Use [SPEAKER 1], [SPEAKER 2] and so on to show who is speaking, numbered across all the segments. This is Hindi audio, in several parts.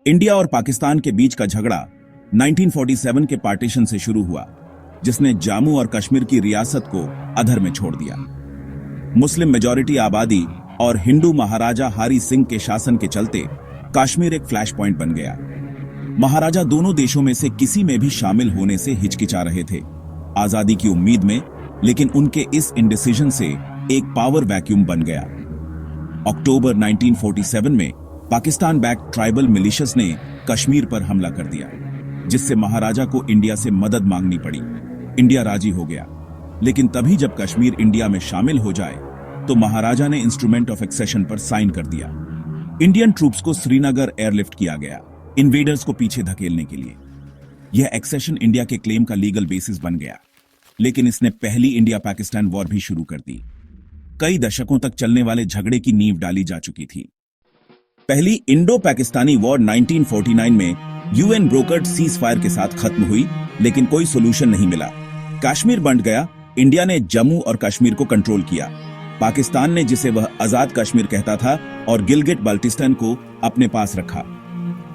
[SPEAKER 1] इंडिया और पाकिस्तान के बीच का झगड़ा 1947 के पार्टीशन से शुरू हुआ, जिसने जम्मू और कश्मीर की रियासत को अधर में छोड़ दिया। मुस्लिम मेजॉरिटी आबादी और हिंदू महाराजा हरि सिंह के शासन के चलते कश्मीर एक फ्लैश पॉइंट बन गया। महाराजा दोनों देशों में से किसी में भी शामिल होने से हिचकिचा रहे थे, आजादी की उम्मीद में, लेकिन उनके इस इंडिसीजन से एक पावर वैक्यूम बन गया। अक्टूबर 1947 में पाकिस्तान बैक ट्राइबल मिलिशियस ने कश्मीर पर हमला कर दिया, जिससे महाराजा को इंडिया से मदद मांगनी पड़ी। इंडिया राजी हो गया, लेकिन तभी जब कश्मीर इंडिया में शामिल हो जाए तो महाराजा ने इंस्ट्रूमेंट ऑफ एक्सेशन पर साइन कर दिया। इंडियन ट्रूप्स को श्रीनगर एयरलिफ्ट किया गया, इन्वेडर्स को पीछे धकेलने के लिए। यह एक्सेशन इंडिया के क्लेम का लीगल बेसिस बन गया, लेकिन इसने पहली इंडिया पाकिस्तान वॉर भी शुरू कर दी। कई दशकों तक चलने वाले झगड़े की नींव डाली जा चुकी थी। पहली इंडो पाकिस्तानी वॉर 1949 में यूएन ब्रोकर्ड सीज फायर के साथ खत्म हुई, लेकिन कोई सोल्यूशन नहीं मिला। कश्मीर बंट गया। इंडिया ने जम्मू और कश्मीर को कंट्रोल किया। पाकिस्तान ने, जिसे वह आजाद कश्मीर कहता था, और गिलगिट बाल्टिस्तान को अपने पास रखा।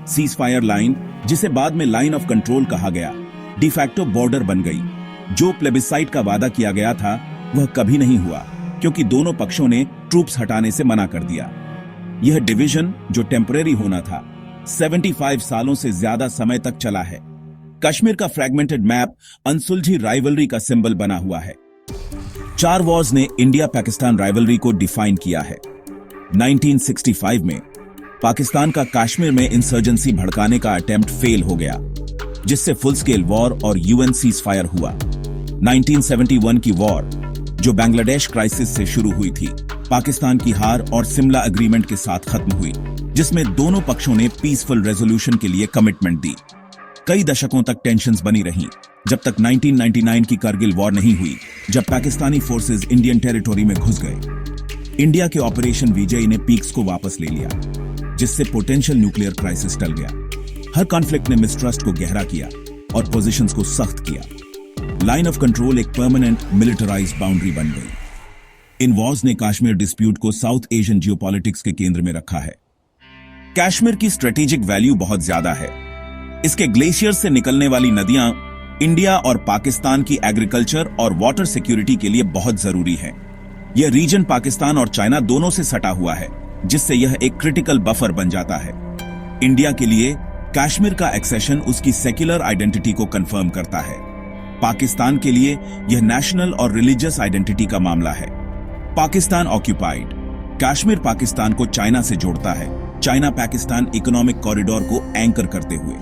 [SPEAKER 1] सीज फायर लाइन, जिसे बाद में लाइन ऑफ कंट्रोल कहा गया, डिफैक्टो बॉर्डर बन गई। जो प्लेबिसाइट का वादा किया गया था वह कभी नहीं हुआ, क्योंकि दोनों पक्षों ने ट्रूप्स हटाने से मना कर दिया। यह डिवीजन, जो टेम्परेरी होना था, 75 सालों से ज्यादा समय तक चला है। कश्मीर का फ्रैगमेंटेड मैप अनसुलझी राइवलरी का सिंबल बना हुआ है। 4 वॉर्स ने इंडिया पाकिस्तान राइवलरी को डिफाइन किया है। 1965 में पाकिस्तान का कश्मीर में इंसर्जेंसी भड़काने का अटेम्प्ट फेल हो गया, जिससे फुल स्केल वॉर और यूएन सीज फायर हुआ। 1971 की वॉर, जो बांग्लादेश क्राइसिस से शुरू हुई थी, पाकिस्तान की हार और सिमला एग्रीमेंट के साथ खत्म हुई, जिसमें दोनों पक्षों ने पीसफुल रेजोल्यूशन के लिए कमिटमेंट दी। कई दशकों तक टेंशन्स बनी रहीं, जब तक 1999 की करगिल वॉर नहीं हुई, जब पाकिस्तानी फोर्सेस इंडियन टेरिटोरी में घुस गए। इंडिया के ऑपरेशन विजय ने पीक्स को वापस ले लिया, जिससे पोटेंशियल न्यूक्लियर क्राइसिस टल गया। हर कॉन्फ्लिक्ट ने मिसट्रस्ट को गहरा किया और पोजीशंस को सख्त किया। लाइन ऑफ कंट्रोल एक परमानेंट मिलिटराइज्ड बाउंड्री बन गई। इन वॉर्स ने कश्मीर डिस्प्यूट को साउथ एशियन जियोपॉलिटिक्स के केंद्र में रखा है। कश्मीर की स्ट्रेटेजिक वैल्यू बहुत ज्यादा है। इसके ग्लेशियर से निकलने वाली नदियां इंडिया और पाकिस्तान की एग्रीकल्चर और वाटर सिक्योरिटी के लिए बहुत जरूरी है। यह रीजन पाकिस्तान और चाइना दोनों से सटा हुआ है, जिससे यह एक क्रिटिकल बफर बन जाता है। इंडिया के लिए कश्मीर का एक्सेशन उसकी सेक्युलर आइडेंटिटी को कंफर्म करता है। पाकिस्तान के लिए यह नेशनल और रिलीजियस आइडेंटिटी का मामला है। पाकिस्तान ऑक्यूपाइड, कश्मीर पाकिस्तान को चाइना से जोड़ता है, चाइना पाकिस्तान इकोनॉमिक कॉरिडोर को एंकर करते हुए।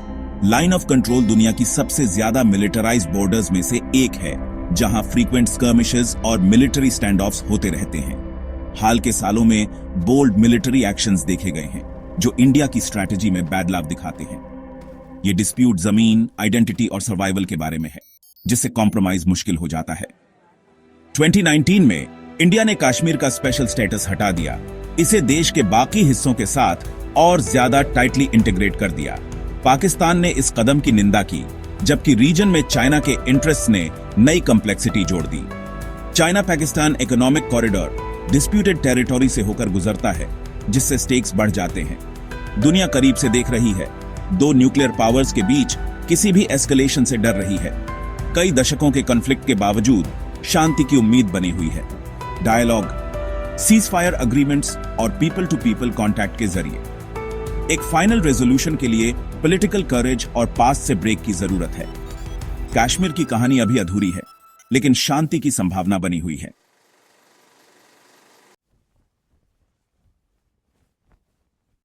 [SPEAKER 1] लाइन ऑफ कंट्रोल दुनिया की सबसे ज्यादा मिलिटराइज्ड बॉर्डर्स में से एक है, जहां फ्रीक्वेंट स्कर्मिशेस और मिलिट्री स्टैंड ऑफ्स होते रहते हैं। हाल के सालों में बोल्ड मिलिट्री एक्शंस देखे गए हैं, जो इंडिया की स्ट्रैटेजी में बैड लव दिखाते हैं। ये डिस्प्यूट जमीन, आइडेंटिटी और सर्वाइवल के बारे में है, जिससे कॉम्प्रोमाइज मुश्किल हो जाता है। 2019 में इंडिया ने कश्मीर का स्पेशल स्टेटस हटा दिया, इसे देश के बाकी हिस्सों के साथ और ज्यादा टाइटली इंटीग्रेट कर दिया। पाकिस्तान ने इस कदम की निंदा की, जबकि रीजन में चाइना के इंटरेस्ट ने नई कॉम्प्लेक्सिटी जोड़ दी। China Pakistan economic corridor disputed territory से होकर गुजरता है, जिससे स्टेक्स बढ़ जाते हैं। दुनिया करीब से देख रही है। 2 न्यूक्लियर पावर्स के बीच किसी भी एस्केलेशन से डर रही है। कई दशकों के कॉन्फ्लिक्ट के बावजूद शांति की उम्मीद बनी हुई है। डायलॉग, सीज फायर अग्रीमेंट्स और पीपल टू पीपल कॉन्टैक्ट के जरिए एक फाइनल रेजोल्यूशन के लिए पॉलिटिकल करेज और पास्ट से ब्रेक की जरूरत है। कश्मीर की कहानी अभी अधूरी है, लेकिन शांति की संभावना बनी हुई है।